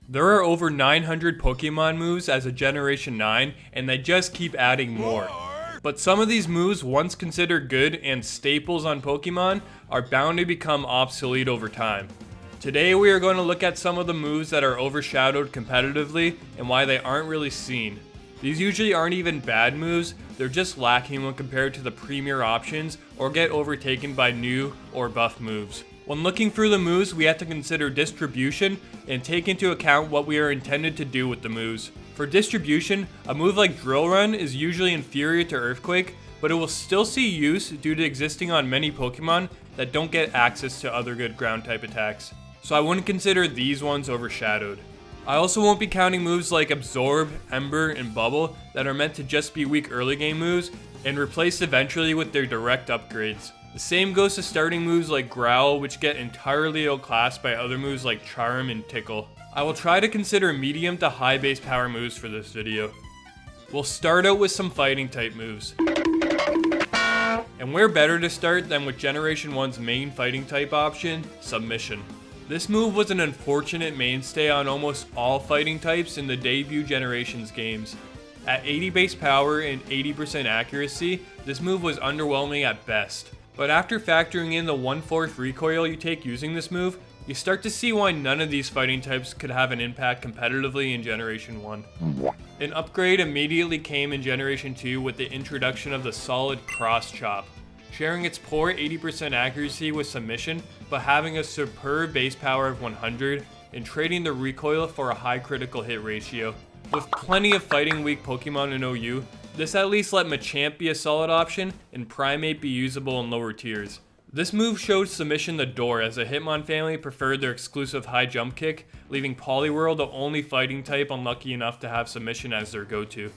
There are over 900 Pokemon moves as a Generation 9, and they just keep adding more. But some of these moves, once considered good and staples on Pokemon, are bound to become obsolete over time. Today we are going to look at some of the moves that are overshadowed competitively and why they aren't really seen. These usually aren't even bad moves, they're just lacking when compared to the premier options or get overtaken by new or buff moves. When looking through the moves, we have to consider distribution and take into account what we are intended to do with the moves. For distribution, a move like Drill Run is usually inferior to Earthquake, but it will still see use due to existing on many Pokemon that don't get access to other good ground type attacks. So I wouldn't consider these ones overshadowed. I also won't be counting moves like Absorb, Ember, and Bubble that are meant to just be weak early game moves and replaced eventually with their direct upgrades. The same goes to starting moves like Growl, which get entirely outclassed by other moves like Charm and Tickle. I will try to consider medium to high base power moves for this video. We'll start out with some fighting type moves. And where better to start than with Generation 1's main fighting type option, Submission. This move was an unfortunate mainstay on almost all fighting types in the debut Generations games. At 80 base power and 80% accuracy, this move was underwhelming at best. But after factoring in the 1/4 recoil you take using this move, you start to see why none of these fighting types could have an impact competitively in Generation 1. An upgrade immediately came in Generation 2 with the introduction of the solid Cross Chop, sharing its poor 80% accuracy with Submission, but having a superb base power of 100 and trading the recoil for a high critical hit ratio. With plenty of fighting weak Pokemon in OU, this at least let Machamp be a solid option and Primeape be usable in lower tiers. This move showed Submission the door as the Hitmon family preferred their exclusive high jump kick, leaving Poliwhirl the only fighting type unlucky enough to have Submission as their go-to.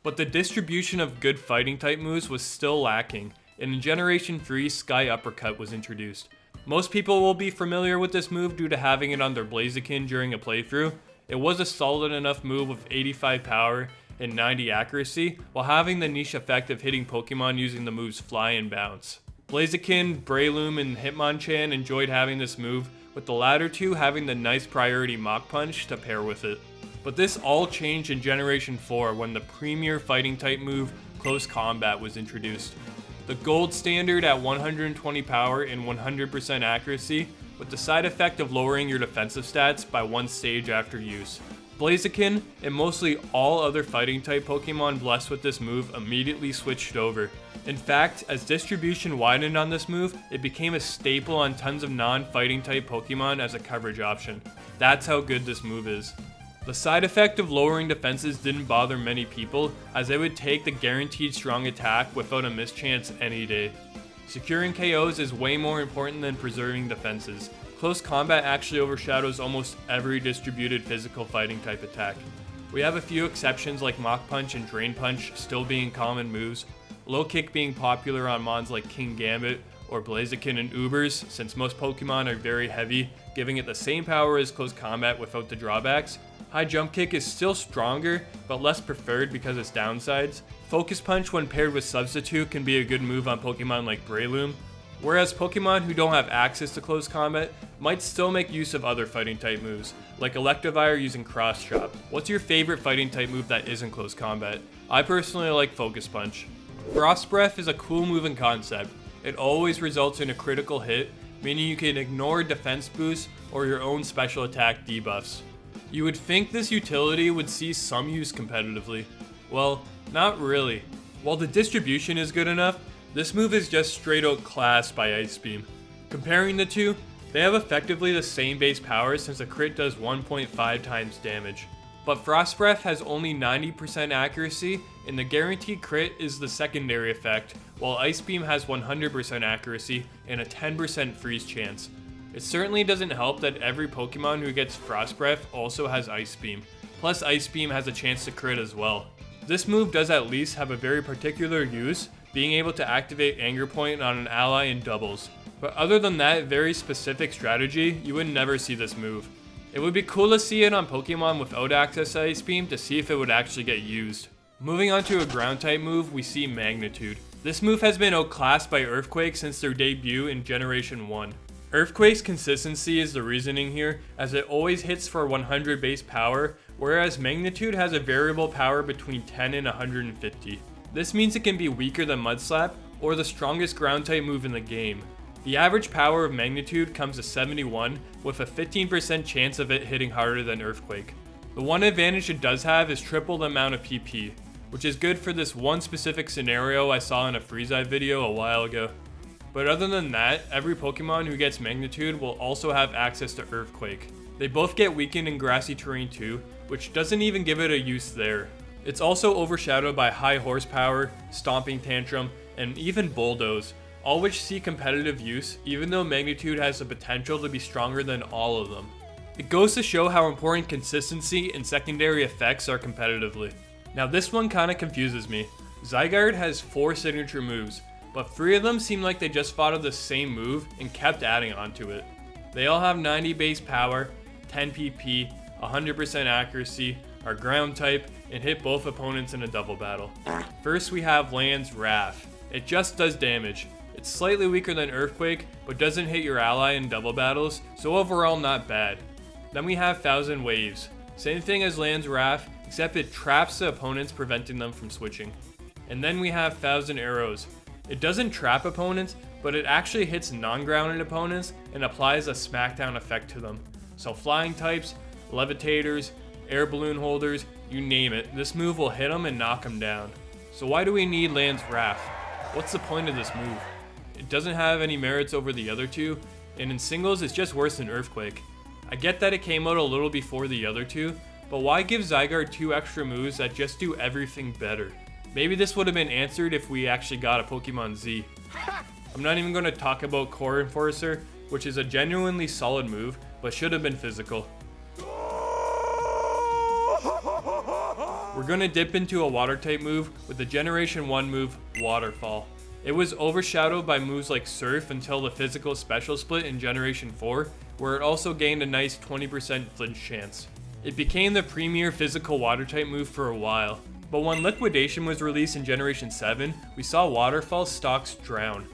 But the distribution of good fighting type moves was still lacking, and in Generation 3 Sky Uppercut was introduced. Most people will be familiar with this move due to having it on their Blaziken during a playthrough. It was a solid enough move with 85 power and 90 accuracy, while having the niche effect of hitting Pokemon using the moves Fly and Bounce. Blaziken, Breloom, and Hitmonchan enjoyed having this move, with the latter two having the nice priority Mach Punch to pair with it. But this all changed in Generation 4 when the premier fighting type move, Close Combat, was introduced. The gold standard at 120 power and 100% accuracy, with the side effect of lowering your defensive stats by one stage after use. Blaziken and mostly all other fighting type Pokemon blessed with this move immediately switched over. In fact, as distribution widened on this move, it became a staple on tons of non-fighting type Pokemon as a coverage option. That's how good this move is. The side effect of lowering defenses didn't bother many people, as they would take the guaranteed strong attack without a mischance any day. Securing KOs is way more important than preserving defenses. Close Combat actually overshadows almost every distributed physical fighting type attack. We have a few exceptions like Mach Punch and Drain Punch still being common moves, Low Kick being popular on mons like King Gambit or Blaziken and Ubers, since most Pokemon are very heavy, giving it the same power as Close Combat without the drawbacks. High Jump Kick is still stronger, but less preferred because of its downsides. Focus Punch when paired with Substitute can be a good move on Pokemon like Breloom, whereas Pokemon who don't have access to Close Combat might still make use of other fighting type moves, like Electivire using Cross Chop. What's your favorite fighting type move that isn't Close Combat? I personally like Focus Punch. Frost Breath is a cool move in concept. It always results in a critical hit, meaning you can ignore defense boosts or your own special attack debuffs. You would think this utility would see some use competitively. Well, not really. While the distribution is good enough, this move is just straight out classed by Ice Beam. Comparing the two, they have effectively the same base power since a crit does 1.5 times damage. But Frost Breath has only 90% accuracy, and the guaranteed crit is the secondary effect, while Ice Beam has 100% accuracy and a 10% freeze chance. It certainly doesn't help that every Pokemon who gets Frost Breath also has Ice Beam, plus Ice Beam has a chance to crit as well. This move does at least have a very particular use, being able to activate Anger Point on an ally in doubles. But other than that very specific strategy, you would never see this move. It would be cool to see it on Pokemon without access to Ice Beam to see if it would actually get used. Moving on to a ground type move, we see Magnitude. This move has been outclassed by Earthquake since their debut in Generation 1. Earthquake's consistency is the reasoning here, as it always hits for 100 base power, whereas Magnitude has a variable power between 10 and 150. This means it can be weaker than Mud Slap, or the strongest ground type move in the game. The average power of Magnitude comes to 71, with a 15% chance of it hitting harder than Earthquake. The one advantage it does have is triple the amount of PP, which is good for this one specific scenario I saw in a Freeze Eye video a while ago. But other than that, every Pokemon who gets Magnitude will also have access to Earthquake. They both get weakened in grassy terrain too, which doesn't even give it a use there. It's also overshadowed by High Horsepower, Stomping Tantrum, and even Bulldoze, all which see competitive use, even though Magnitude has the potential to be stronger than all of them. It goes to show how important consistency and secondary effects are competitively. Now this one kinda confuses me. Zygarde has 4 signature moves, but 3 of them seem like they just thought of the same move and kept adding onto it. They all have 90 base power, 10 PP, 100% accuracy, are ground type, and hit both opponents in a double battle. First we have Land's Wrath. It just does damage. It's slightly weaker than Earthquake, but doesn't hit your ally in double battles, so overall not bad. Then we have Thousand Waves. Same thing as Land's Wrath, except it traps the opponents, preventing them from switching. And then we have Thousand Arrows. It doesn't trap opponents, but it actually hits non-grounded opponents and applies a smackdown effect to them. So flying types, levitators, air balloon holders, you name it, this move will hit them and knock them down. So why do we need Land's Wrath? What's the point of this move? It doesn't have any merits over the other two, and in singles it's just worse than Earthquake. I get that it came out a little before the other two, but why give Zygarde 2 extra moves that just do everything better? Maybe this would have been answered if we actually got a Pokemon Z. I'm not even going to talk about Core Enforcer, which is a genuinely solid move, but should have been physical. We're going to dip into a water type move with the Generation 1 move, Waterfall. It was overshadowed by moves like Surf until the physical special split in Generation 4, where it also gained a nice 20% flinch chance. It became the premier physical water type move for a while. But when Liquidation was released in Generation 7, we saw Waterfall stocks drown.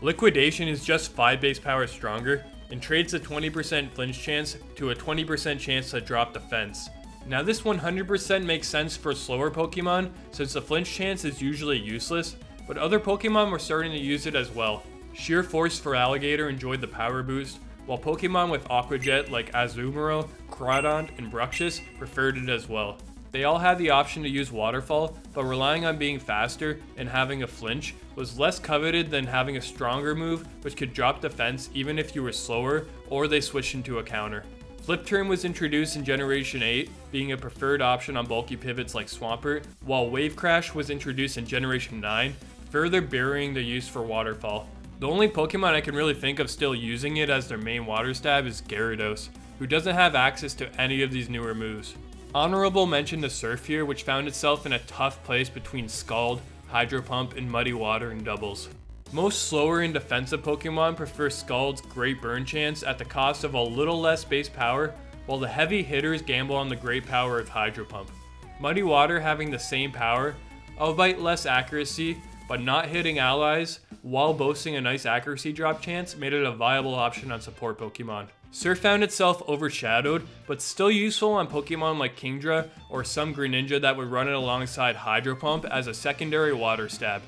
Liquidation is just 5 base power stronger, and trades a 20% flinch chance to a 20% chance to drop defense. Now this 100% makes sense for slower Pokemon, since the flinch chance is usually useless, but other Pokemon were starting to use it as well. Sheer Force for Alligator enjoyed the power boost, while Pokemon with Aqua Jet like Azumarill, Crawdont, and Bruxish preferred it as well. They all had the option to use Waterfall, but relying on being faster and having a flinch was less coveted than having a stronger move which could drop defense even if you were slower or they switched into a counter. Flip Turn was introduced in Generation 8, being a preferred option on bulky pivots like Swampert, while Wave Crash was introduced in Generation 9, further burying the use for Waterfall. The only Pokemon I can really think of still using it as their main water stab is Gyarados, who doesn't have access to any of these newer moves. Honorable mention to Surf here, which found itself in a tough place between Scald, Hydro Pump, and Muddy Water in doubles. Most slower and defensive Pokemon prefer Scald's great burn chance at the cost of a little less base power, while the heavy hitters gamble on the great power of Hydro Pump. Muddy Water having the same power, albeit less accuracy, but not hitting allies, while boasting a nice accuracy drop chance, made it a viable option on support Pokemon. Surf found itself overshadowed, but still useful on Pokemon like Kingdra or some Greninja that would run it alongside Hydro Pump as a secondary water stab.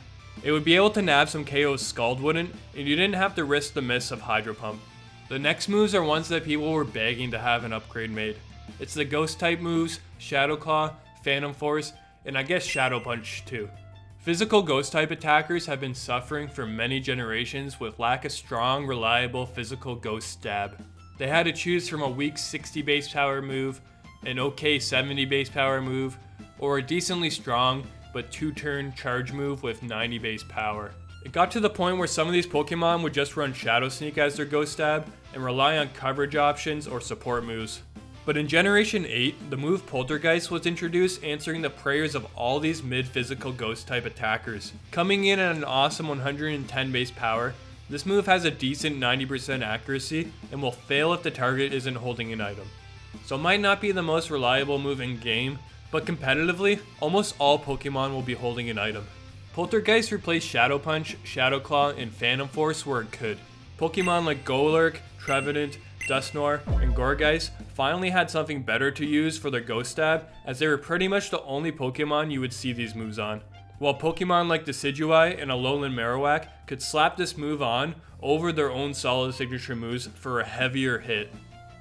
It would be able to nab some KOs Scald wouldn't, and you didn't have to risk the miss of Hydro Pump. The next moves are ones that people were begging to have an upgrade made. It's the Ghost type moves, Shadow Claw, Phantom Force, and I guess Shadow Punch too. Physical Ghost type attackers have been suffering for many generations with lack of strong, reliable physical Ghost stab. They had to choose from a weak 60 base power move, an okay 70 base power move, or a decently strong but 2-turn charge move with 90 base power. It got to the point where some of these Pokemon would just run Shadow Sneak as their Ghost stab and rely on coverage options or support moves. But in Generation 8, the move Poltergeist was introduced, answering the prayers of all these mid-physical Ghost type attackers. Coming in at an awesome 110 base power, this move has a decent 90% accuracy and will fail if the target isn't holding an item. So it might not be the most reliable move in game, but competitively, almost all Pokemon will be holding an item. Poltergeist replaced Shadow Punch, Shadow Claw, and Phantom Force where it could. Pokemon like Golurk, Trevenant, Dusknoir, and Gourgeist finally had something better to use for their Ghost Stab, as they were pretty much the only Pokemon you would see these moves on. While Pokemon like Decidueye and Alolan Marowak could slap this move on over their own solid signature moves for a heavier hit.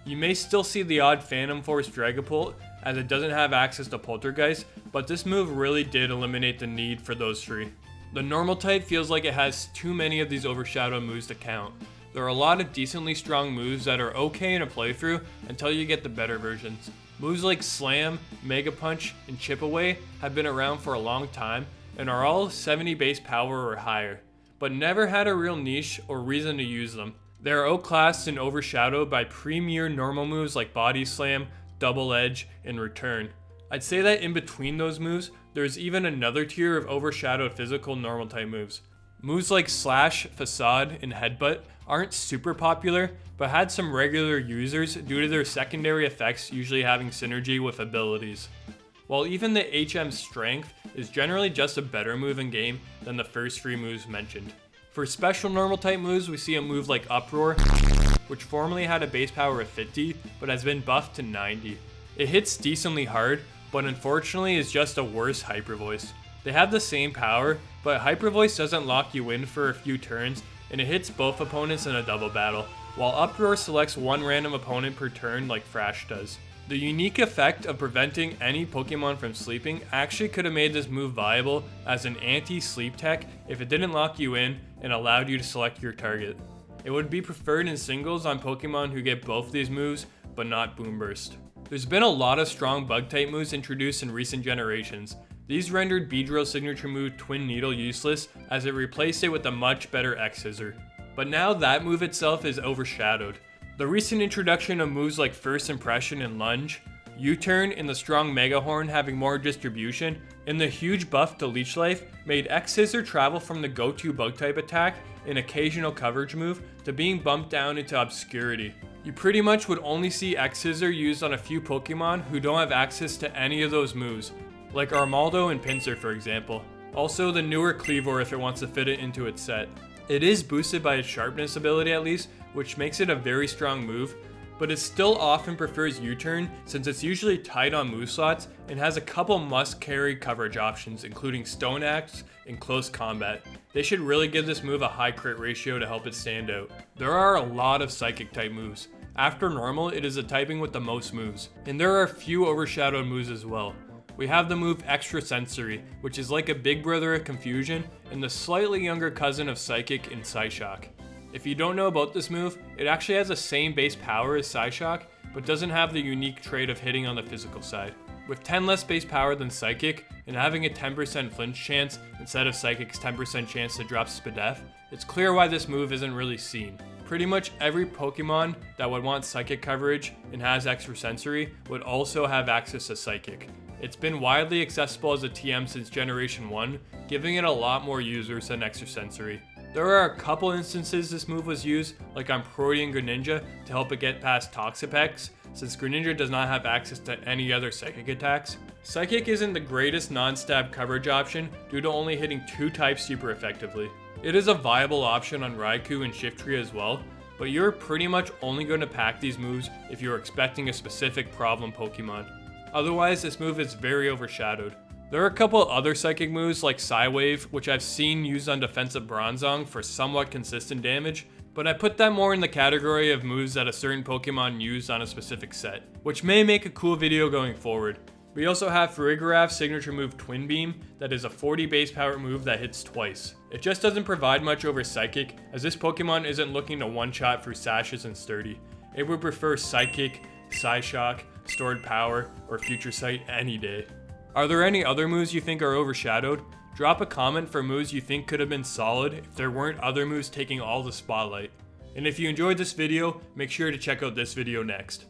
You may still see the odd Phantom Force Dragapult, as it doesn't have access to Poltergeist, but this move really did eliminate the need for those three. The normal type feels like it has too many of these overshadowed moves to count. There are a lot of decently strong moves that are okay in a playthrough until you get the better versions. Moves like Slam, Mega Punch, and Chip Away have been around for a long time and are all 70 base power or higher, but never had a real niche or reason to use them. They are outclassed and overshadowed by premier normal moves like Body Slam, Double Edge, and Return. I'd say that in between those moves, there's even another tier of overshadowed physical normal type moves. Moves like Slash, Facade, and Headbutt aren't super popular, but had some regular users due to their secondary effects usually having synergy with abilities. While even the HM Strength is generally just a better move in game than the first three moves mentioned. For special normal type moves, we see a move like Uproar, which formerly had a base power of 50, but has been buffed to 90. It hits decently hard, but unfortunately is just a worse Hyper Voice. They have the same power, but Hyper Voice doesn't lock you in for a few turns, and it hits both opponents in a double battle, while Uproar selects one random opponent per turn like Thrash does. The unique effect of preventing any Pokemon from sleeping actually could have made this move viable as an anti-sleep tech if it didn't lock you in and allowed you to select your target. It would be preferred in singles on Pokemon who get both these moves, but not Boom Burst. There's been a lot of strong bug type moves introduced in recent generations. These rendered Beedrill's signature move Twin Needle useless, as it replaced it with a much better X-Scissor. But now that move itself is overshadowed. The recent introduction of moves like First Impression and Lunge, U-Turn, and the strong Mega Horn having more distribution, and the huge buff to Leech Life made X-Scissor travel from the go-to bug type attack and occasional coverage move to being bumped down into obscurity. You pretty much would only see X-Scissor used on a few Pokemon who don't have access to any of those moves, like Armaldo and Pinsir for example. Also the newer Cleavor if it wants to fit it into its set. It is boosted by its sharpness ability at least, which makes it a very strong move, but it still often prefers U-Turn since it's usually tight on move slots and has a couple must-carry coverage options including Stone Axe and Close Combat. They should really give this move a high crit ratio to help it stand out. There are a lot of Psychic type moves. After normal, it is the typing with the most moves, and there are a few overshadowed moves as well. We have the move Extrasensory, which is like a big brother of Confusion and the slightly younger cousin of Psychic and Psyshock. If you don't know about this move, it actually has the same base power as Psyshock, but doesn't have the unique trait of hitting on the physical side. With 10 less base power than Psychic, and having a 10% flinch chance instead of Psychic's 10% chance to drop Spadef, it's clear why this move isn't really seen. Pretty much every Pokemon that would want Psychic coverage and has Extrasensory would also have access to Psychic. It's been widely accessible as a TM since Generation 1, giving it a lot more users than Extrasensory. There are a couple instances this move was used, like on Protean Greninja to help it get past Toxapex, since Greninja does not have access to any other Psychic attacks. Psychic isn't the greatest non-stab coverage option due to only hitting 2 types super effectively. It is a viable option on Raikou and Shiftry as well, but you're pretty much only going to pack these moves if you're expecting a specific problem Pokemon. Otherwise, this move is very overshadowed. There are a couple other Psychic moves like Psywave, which I've seen used on defensive Bronzong for somewhat consistent damage, but I put that more in the category of moves that a certain Pokemon used on a specific set, which may make a cool video going forward. We also have Farigiraf's signature move Twin Beam that is a 40 base power move that hits twice. It just doesn't provide much over Psychic, as this Pokemon isn't looking to one-shot through Sashes and Sturdy. It would prefer Psychic, Psyshock, Stored Power, or Future Sight any day. Are there any other moves you think are overshadowed? Drop a comment for moves you think could have been solid if there weren't other moves taking all the spotlight. And if you enjoyed this video, make sure to check out this video next.